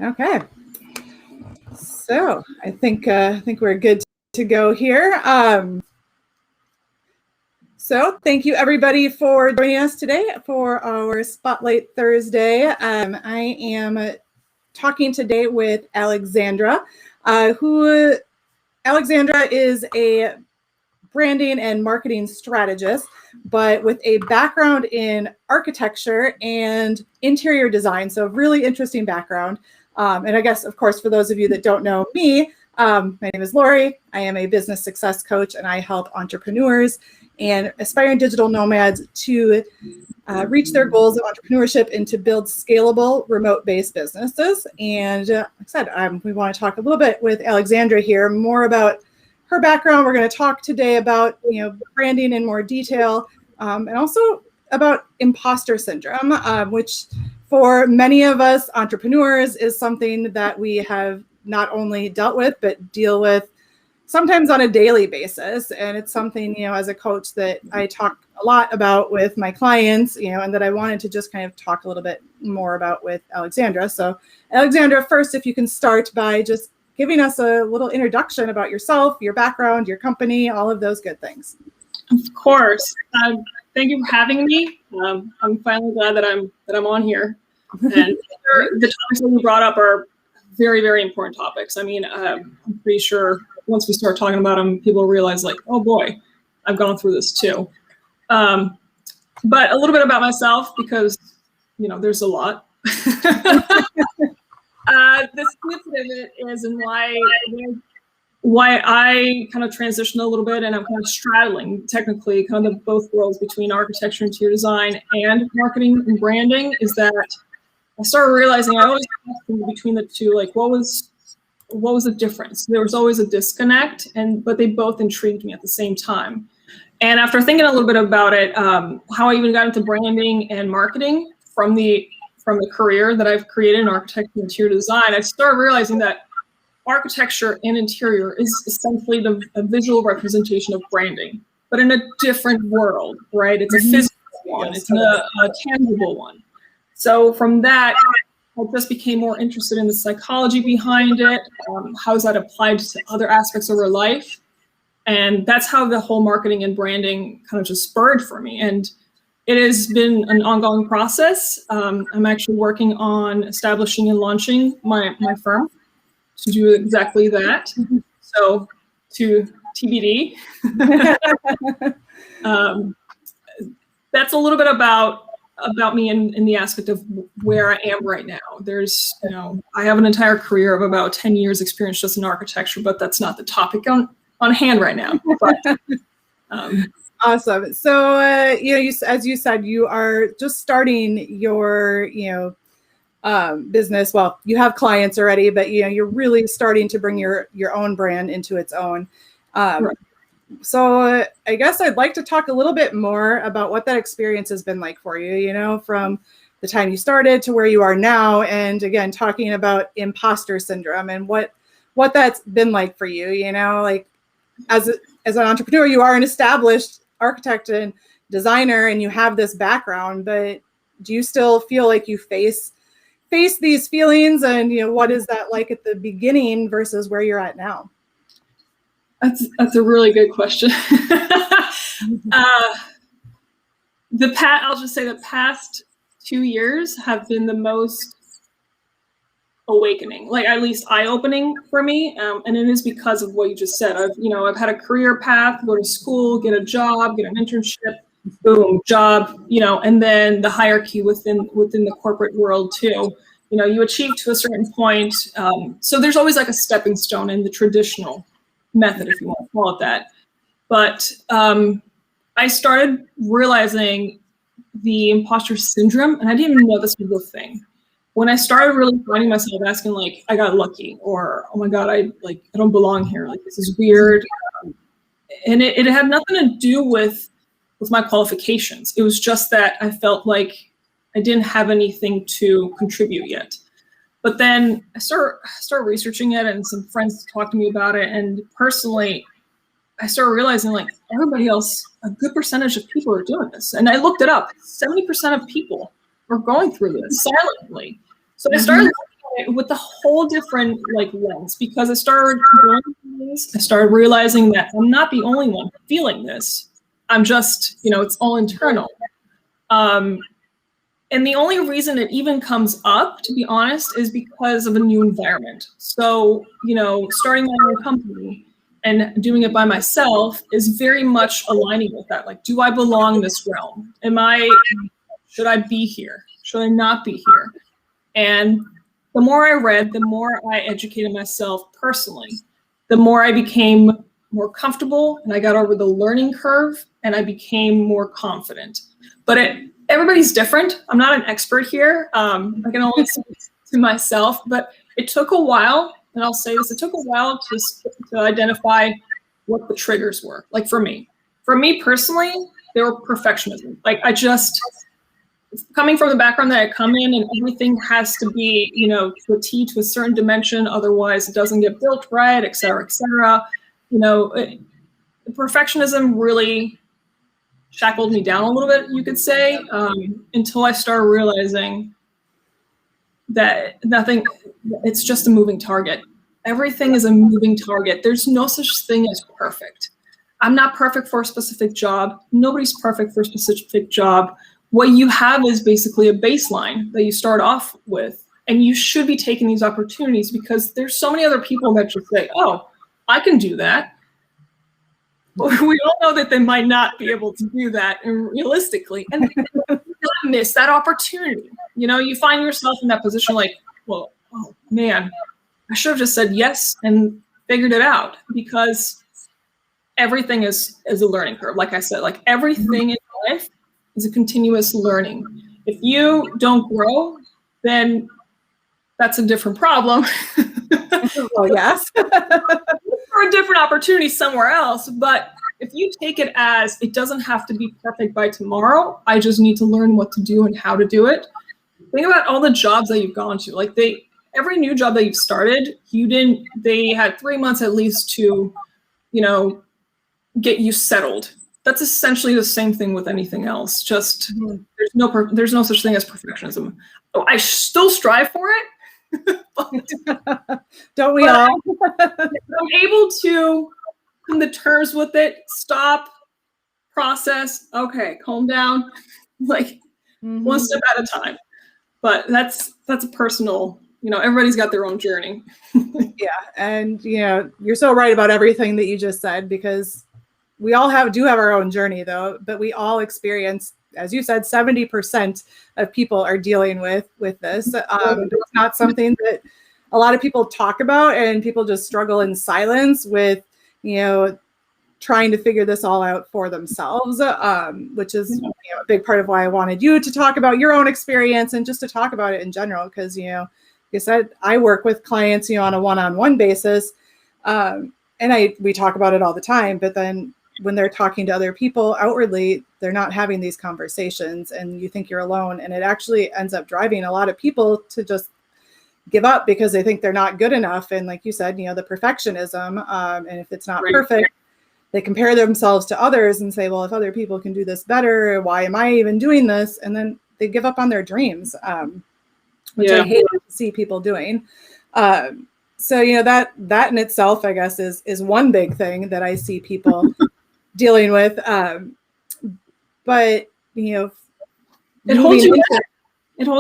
Okay. So I think we're good to go here. So thank you everybody for joining us today for our Spotlight Thursday. I am talking today with Alexandra, who Alexandra is a branding and marketing strategist, but with a background in architecture and interior design. So really interesting background. And I guess, of course, for those of you that don't know me, my name is Lori. I am a business success coach, and I help entrepreneurs and aspiring digital nomads to reach their goals of entrepreneurship and to build scalable remote-based businesses. And like I said, we want to talk a little bit with Alexandra here, more about her background. We're going to talk today about branding in more detail, and also about imposter syndrome, which for many of us entrepreneurs is something that we have not only dealt with, but deal with sometimes on a daily basis. And it's something, as a coach, that I talk a lot about with my clients, and that I wanted to just kind of talk a little bit more about with Alexandra. So Alexandra, first, if you can start by just giving us a little introduction about yourself, your background, your company, all of those good things. Of course. Thank you for having me. I'm finally glad that I'm on here. And the topics that you brought up are very, very important topics. I mean, I'm pretty sure once we start talking about them, people realize like, oh boy, I've gone through this too. But a little bit about myself, because there's a lot. The split of it is, and why I kind of transitioned a little bit, and I'm kind of straddling technically kind of both worlds between architecture, interior design, and marketing and branding, is that I started realizing I always questioned between the two, like what was the difference? There was always a disconnect, but they both intrigued me at the same time. And after thinking a little bit about it, how I even got into branding and marketing from the career that I've created in architecture and interior design, I started realizing that architecture and interior is essentially a visual representation of branding, but in a different world, right? It's a physical one, it's a tangible one. So from that, I just became more interested in the psychology behind it, how is that applied to other aspects of our life? And that's how the whole marketing and branding kind of just spurred for me. And it has been an ongoing process. I'm actually working on establishing and launching my firm to do exactly that. So to TBD. That's a little bit about me in the aspect of where I am right now. There's, I have an entire career of about 10 years experience just in architecture, but that's not the topic on hand right now. But, awesome. So, as you said, you are just starting your, business. Well, you have clients already, but you're really starting to bring your own brand into its own. Right. So I guess I'd like to talk a little bit more about what that experience has been like for you, from the time you started to where you are now. And again, talking about imposter syndrome and what that's been like for you, like as an entrepreneur, you are an established architect and designer and you have this background, but do you still feel like you face these feelings, and what is that like at the beginning versus where you're at now? That's a really good question. I'll just say the past 2 years have been the most awakening, like at least eye-opening for me, and it is because of what you just said. I've had a career path, go to school, get a job, get an internship, boom, job, and then the hierarchy within the corporate world too. You achieve to a certain point, so there's always like a stepping stone in the traditional method, if you want to call it that. But I started realizing the imposter syndrome, and I didn't even know this was a thing. When I started really finding myself asking, like, I got lucky, or oh my God, I don't belong here, like this is weird, and it had nothing to do with my qualifications. It was just that I felt like I didn't have anything to contribute yet. But then I started researching it, and some friends talked to me about it. And personally, I started realizing like everybody else, a good percentage of people are doing this. And I looked it up. 70% of people are going through this silently. So I started looking it with a whole different like lens, because I started doing things. I started realizing that I'm not the only one feeling this. I'm just, it's all internal. And the only reason it even comes up, to be honest, is because of a new environment. So, starting my own company and doing it by myself is very much aligning with that. Like, do I belong in this realm? Should I be here? Should I not be here? And the more I read, the more I educated myself personally, the more I became more comfortable, and I got over the learning curve, and I became more confident. But everybody's different. I'm not an expert here. I can only speak to myself, but it took a while, and I'll say this, it took a while to identify what the triggers were. Like for me personally, they were perfectionism. Like coming from the background that I come in, and everything has to be, to a T, to a certain dimension, otherwise it doesn't get built right, et cetera, et cetera. Perfectionism really shackled me down a little bit, you could say, until I started realizing that it's just a moving target. Everything is a moving target. There's no such thing as perfect. I'm not perfect for a specific job. Nobody's perfect for a specific job. What you have is basically a baseline that you start off with, and you should be taking these opportunities, because there's so many other people that just say, oh, I can do that. We all know that they might not be able to do that realistically, and not miss that opportunity. You find yourself in that position like, well, oh man, I should have just said yes and figured it out, because everything is a learning curve. Like I said, like everything in life is a continuous learning. If you don't grow, then that's a different problem. Well, yes. Or a different opportunity somewhere else. But if you take it as, it doesn't have to be perfect by tomorrow, I just need to learn what to do and how to do it. Think about all the jobs that you've gone to. Like every new job that you've started, they had 3 months at least to, get you settled. That's essentially the same thing with anything else. Just there's no such thing as perfectionism. I still strive for it. Don't we all? I'm able to come to terms with it, stop, process, okay, calm down, like one step at a time. But that's a personal, everybody's got their own journey. Yeah, and you're so right about everything that you just said, because we all do have our own journey though, but we all experience, as you said, 70% of people are dealing with this. It's not something that a lot of people talk about, and people just struggle in silence with, trying to figure this all out for themselves, which is a big part of why I wanted you to talk about your own experience and just to talk about it in general. Because, like I said, I work with clients, on a one-on-one basis, and we talk about it all the time, but then when they're talking to other people outwardly, they're not having these conversations, and you think you're alone. And it actually ends up driving a lot of people to just give up because they think they're not good enough. And like you said, the perfectionism, and if it's not perfect, they compare themselves to others and say, well, if other people can do this better, why am I even doing this? And then they give up on their dreams, which I hate to see people doing. So, that in itself, I guess, is one big thing that I see people dealing with. But, it holds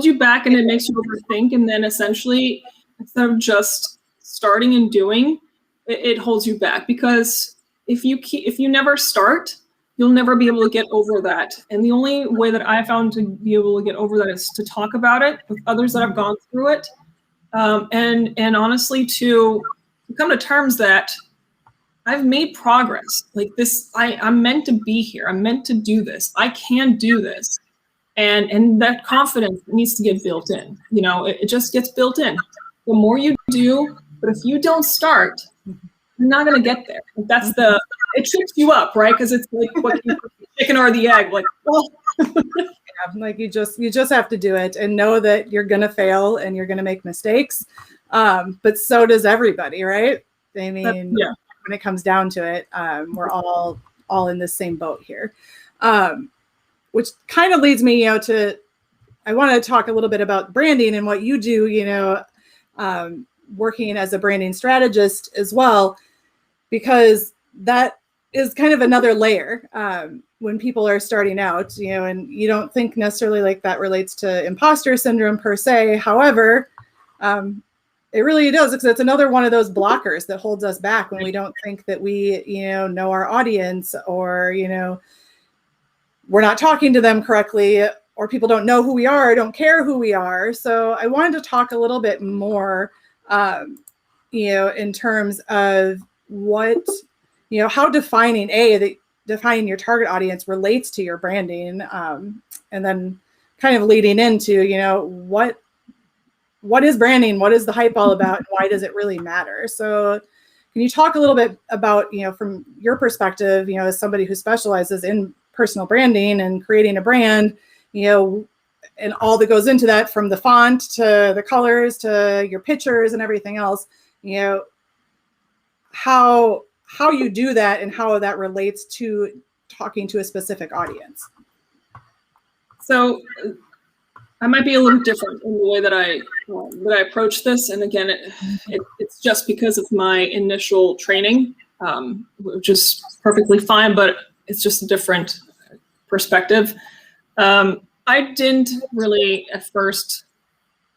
you back, and it makes you overthink. And then essentially, instead of just starting and doing, it holds you back, because if you never start, you'll never be able to get over that. And the only way that I found to be able to get over that is to talk about it with others that have gone through it. And honestly, to come to terms that I've made progress. Like this, I'm meant to be here. I'm meant to do this. I can do this. And that confidence needs to get built in. It just gets built in. The more you do, but if you don't start, you're not going to get there. It trips you up, right? Because it's like, what, the chicken or the egg? Like, well. Like you just have to do it and know that you're going to fail and you're going to make mistakes. But so does everybody, right? I mean, when it comes down to it, we're all in the same boat here. Which kind of leads me, I want to talk a little bit about branding and what you do, working as a branding strategist as well, because that is kind of another layer when people are starting out, and you don't think necessarily like that relates to imposter syndrome per se. However, it really does, because it's another one of those blockers that holds us back when we don't think that we, know our audience, or, we're not talking to them correctly, or people don't know who we are, or don't care who we are. So I wanted to talk a little bit more, in terms of what, how defining your target audience relates to your branding, and then kind of leading into, what is branding? What is the hype all about? And why does it really matter? So can you talk a little bit about, from your perspective, as somebody who specializes in personal branding and creating a brand, and all that goes into that, from the font to the colors to your pictures and everything else, how you do that and how that relates to talking to a specific audience. So I might be a little different in the way that I approach this. And again, it's just because of my initial training, which is perfectly fine, but it's just a different perspective. I didn't really at first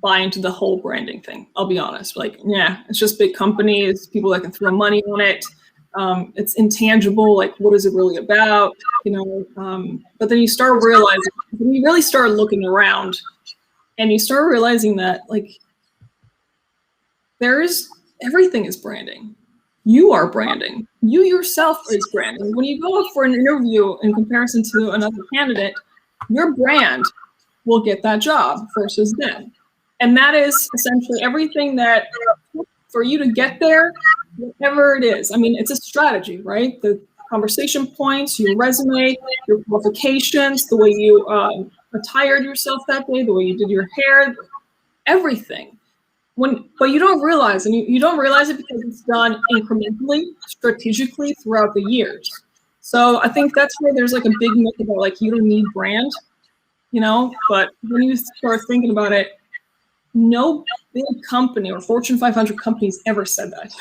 buy into the whole branding thing. I'll be honest. Like, yeah, it's just big companies, people that can throw money on it. It's intangible. Like, what is it really about? But then you start realizing, when you really start looking around, and you start realizing that, like, everything is branding. You are branding. You yourself is branding. When you go up for an interview in comparison to another candidate, your brand will get that job versus them. And that is essentially everything that, for you to get there, whatever it is. I mean, it's a strategy, right? The conversation points, your resume, your qualifications, the way you attired yourself that day, the way you did your hair, everything. But you don't realize, and you don't realize it because it's done incrementally, strategically throughout the years. So I think that's where there's like a big myth about, like, you don't need brand, but when you start thinking about it, no big company or Fortune 500 companies ever said that.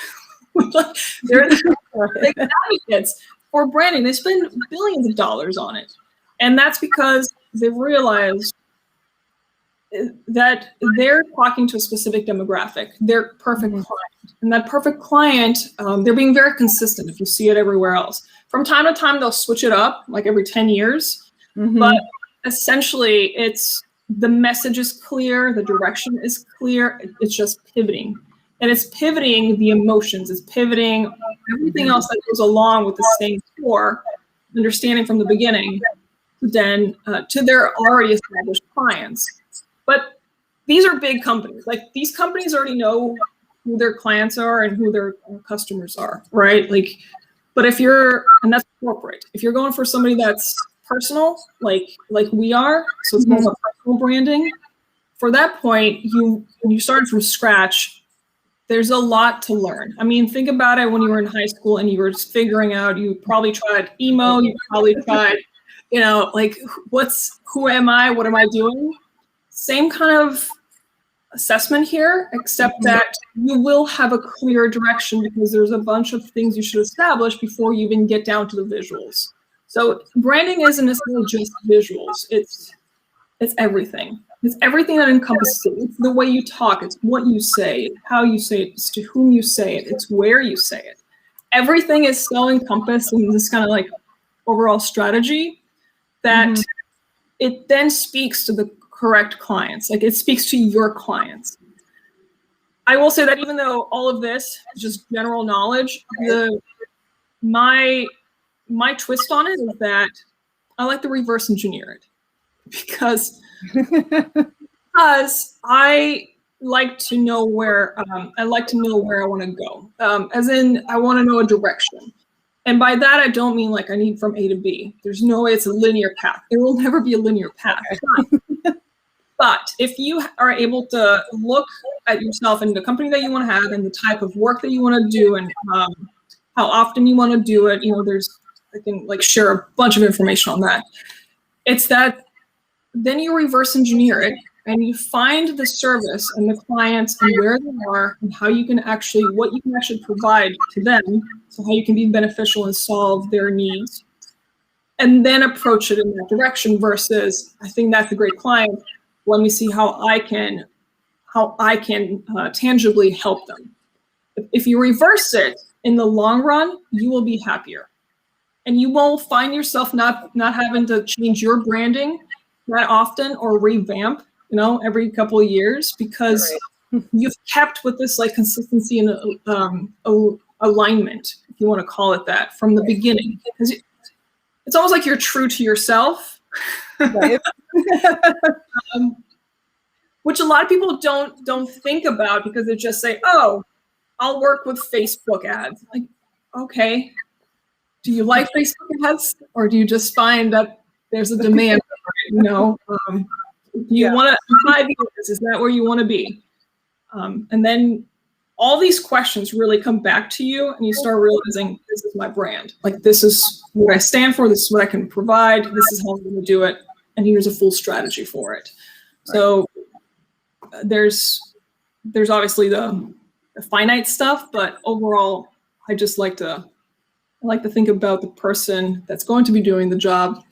They're big advocates for branding. They spend billions of dollars on it. And that's because they've realized that they're talking to a specific demographic, their perfect client. And that perfect client, they're being very consistent if you see it everywhere else. From time to time, they'll switch it up, like every 10 years. But essentially, the message is clear, the direction is clear, it's just pivoting. And it's pivoting the emotions, it's pivoting everything else that goes along with the same core, understanding from the beginning, then to their already established clients. But these are big companies. Like, these companies already know who their clients are and who their customers are, right? Like, but and that's corporate. If you're going for somebody that's personal, like we are, so it's more about personal branding. For that point, when you start from scratch, there's a lot to learn. I mean, think about it when you were in high school and you were just figuring out, you probably tried emo, you probably tried, like, who am I? What am I doing? Same kind of assessment here, except that you will have a clear direction because there's a bunch of things you should establish before you even get down to the visuals. So branding isn't necessarily just visuals. It's everything. It's everything that encompasses it. It's the way you talk. It's what you say. It's how you say it. It's to whom you say it. It's where you say it. Everything is so encompassed in this kind of like overall strategy that it then speaks to the correct clients. Like, it speaks to your clients. I will say that even though all of this is just general knowledge, my twist on it is that I like to reverse engineer it because I like to know where I want to go. As in, I want to know a direction. And by that, I don't mean like I need from A to B. There's no way it's a linear path. There will never be a linear path. But if you are able to look at yourself and the company that you want to have and the type of work that you want to do and how often you want to do it, I can like share a bunch of information on that. It's that then you reverse engineer it and you find the service and the clients and where they are and how you can actually, what you can actually provide to them, so how you can be beneficial and solve their needs, and then approach it in that direction versus, I think that's a great client, let me see how I can tangibly help them. If you reverse it, in the long run, you will be happier. And you will find yourself not having to change your branding that often or revamp, every couple of years, because you've kept with this like consistency and alignment, if you want to call it that, from the beginning. Because it's almost like you're true to yourself. Right. Which a lot of people don't think about, because they just say, oh, I'll work with Facebook ads. Like, okay, do you like Facebook ads, or do you just find that there's a demand for it, do you want to, 5 years, is that where you want to be? And then all these questions really come back to you, and you start realizing, this is my brand. Like, this is what I stand for, this is what I can provide, this is how I'm going to do it, and here's a full strategy for it. So there's obviously the finite stuff, but overall, I just like to think about the person that's going to be doing the job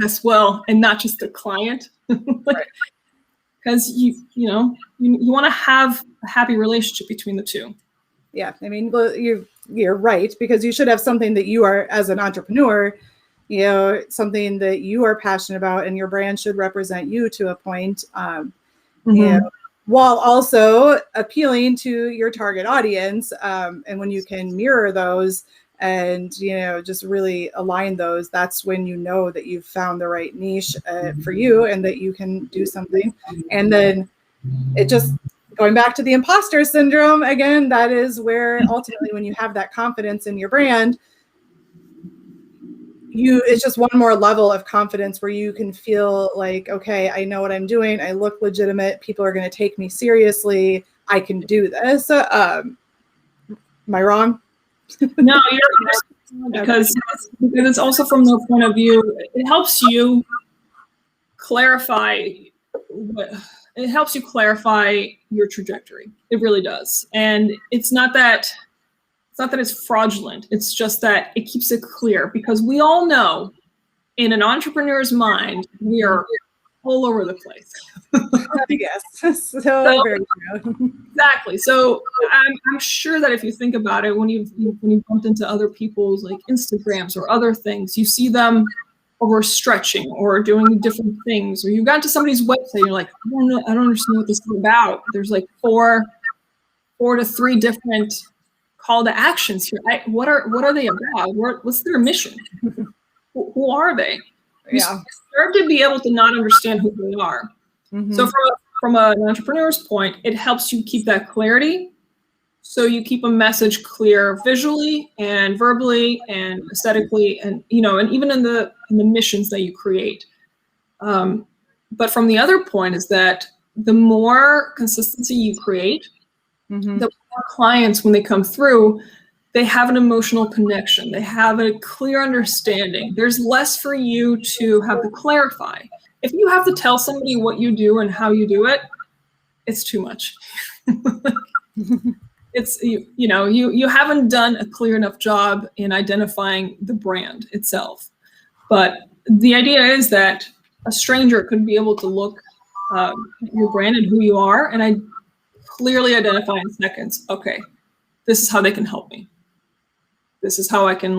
as well, and not just the client. Because you want to have a happy relationship between the two. Yeah, I mean, well, you're right, because you should have something that you are, as an entrepreneur, something that you are passionate about, and your brand should represent you to a point. While also appealing to your target audience. And when you can mirror those and, just really align those, that's when you know that you've found the right niche for you, and that you can do something. And then it just, going back to the imposter syndrome again, that is where ultimately, when you have that confidence in your brand, it's just one more level of confidence where you can feel like, okay, I know what I'm doing. I look legitimate. People are going to take me seriously. I can do this. Am I wrong? No, you're because it's also from the point of view, it helps you clarify your trajectory. It really does. And it's not that it's fraudulent. It's just that it keeps it clear, because we all know, in an entrepreneur's mind, we are all over the place. Yes. So very true. Exactly. So I'm sure that if you think about it, when you bumped into other people's like Instagrams or other things, you see them overstretching or doing different things, or you got to somebody's website, you're like, I don't understand what this is about. There's like four to three different call to actions here. What are they about? What's their mission? Who are they? You start to be able to not understand who they are. So from an entrepreneur's point, it helps you keep that clarity. So you keep a message clear visually and verbally and aesthetically, and and even in the missions that you create. But from the other point is that the more consistency you create, the more clients, when they come through, they have an emotional connection. They have a clear understanding. There's less for you to have to clarify. If you have to tell somebody what you do and how you do it, it's too much. It's, you haven't done a clear enough job in identifying the brand itself. But the idea is that a stranger could be able to look at your brand and who you are, and I clearly identify in seconds, okay, this is how they can help me. This is how I can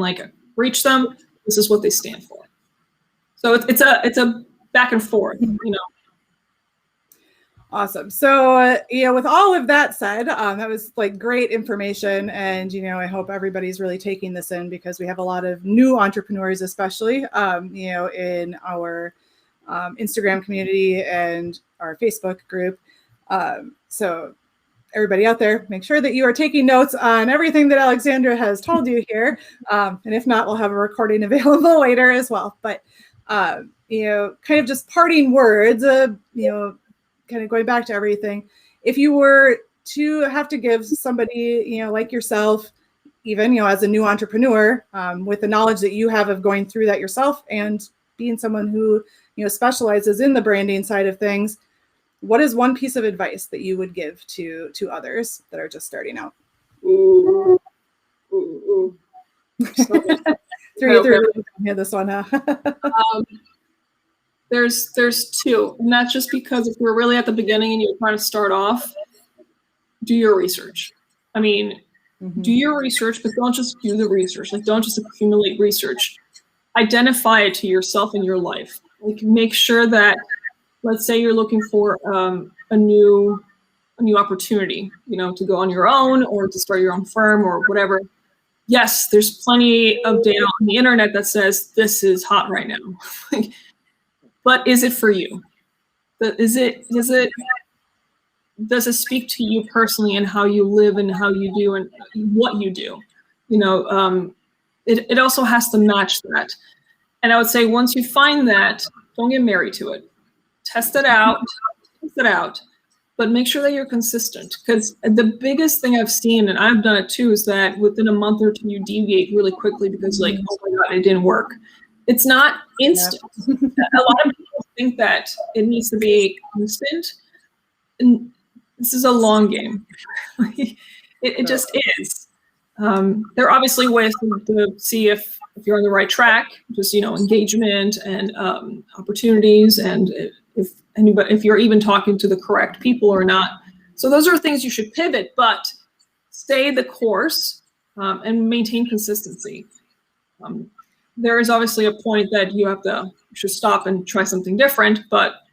reach them. This is what they stand for. So it's a back and forth, Awesome. So, with all of that said, that was great information. And, I hope everybody's really taking this in, because we have a lot of new entrepreneurs, especially, in our Instagram community and our Facebook group. So everybody out there, make sure that you are taking notes on everything that Alexandra has told you here. And if not, we'll have a recording available later as well. But, kind of just parting words, kind of going back to everything. If you were to have to give somebody, like yourself, even, as a new entrepreneur, with the knowledge that you have of going through that yourself and being someone who, specializes in the branding side of things, what is one piece of advice that you would give to others that are just starting out? Ooh. Ooh. Hear this one, huh? There's two, and that's just because if you're really at the beginning and you're trying to start off, do your research. I mean, do your research, but don't just do the research. Like, don't just accumulate research. Identify it to yourself in your life. Like, make sure that, let's say you're looking for a new opportunity, you know, to go on your own or to start your own firm or whatever. Yes, there's plenty of data on the internet that says this is hot right now. But is it for you? Does it speak to you personally and how you live and how you do and what you do? You know, it also has to match that. And I would say once you find that, don't get married to it. Test it out, but make sure that you're consistent. Because the biggest thing I've seen, and I've done it too, is that within a month or two, you deviate really quickly because like, oh my God, it didn't work. It's not instant. Yeah. A lot of people think that it needs to be instant. And this is a long game. It just is. There are obviously ways to see if you're on the right track, just, you know, engagement and opportunities, and if you're even talking to the correct people or not. So those are things you should pivot, but stay the course and maintain consistency. There is obviously a point that you should stop and try something different, but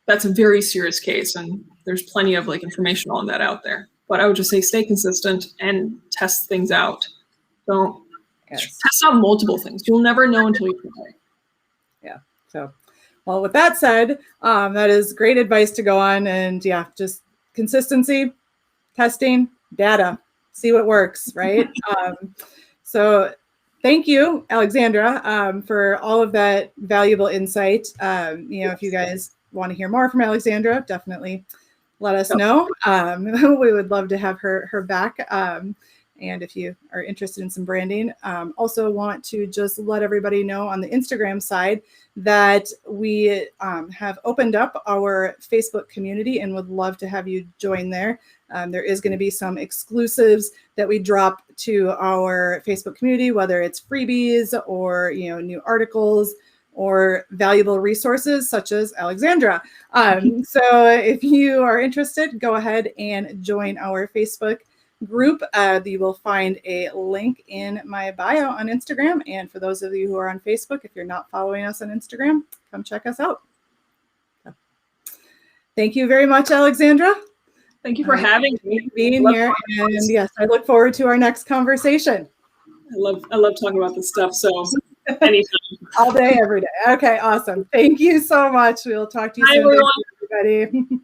that's a very serious case, and there's plenty of like information on that out there. But I would just say stay consistent and test things out. Don't test out multiple things. You'll never know until you try. Yeah. So, well, with that said, that is great advice to go on, and yeah, just consistency, testing, data, see what works, right? So thank you, Alexandra, for all of that valuable insight. You know, if you guys want to hear more from Alexandra, definitely let us know. We would love to have her back. And if you are interested in some branding, also want to just let everybody know on the Instagram side that we have opened up our Facebook community and would love to have you join there. There is going to be some exclusives that we drop to our Facebook community, whether it's freebies or, you know, new articles or valuable resources such as Alexandra. So if you are interested, go ahead and join our Facebook group. You will find a link in my bio on Instagram. And for those of you who are on Facebook, if you're not following us on Instagram, come check us out. Thank you very much, Alexandra. Thank you for having me. Being here. And yes, I look forward to our next conversation. I love talking about this stuff. So anytime. All day, every day. Okay, awesome. Thank you so much. We'll talk to you soon, everybody.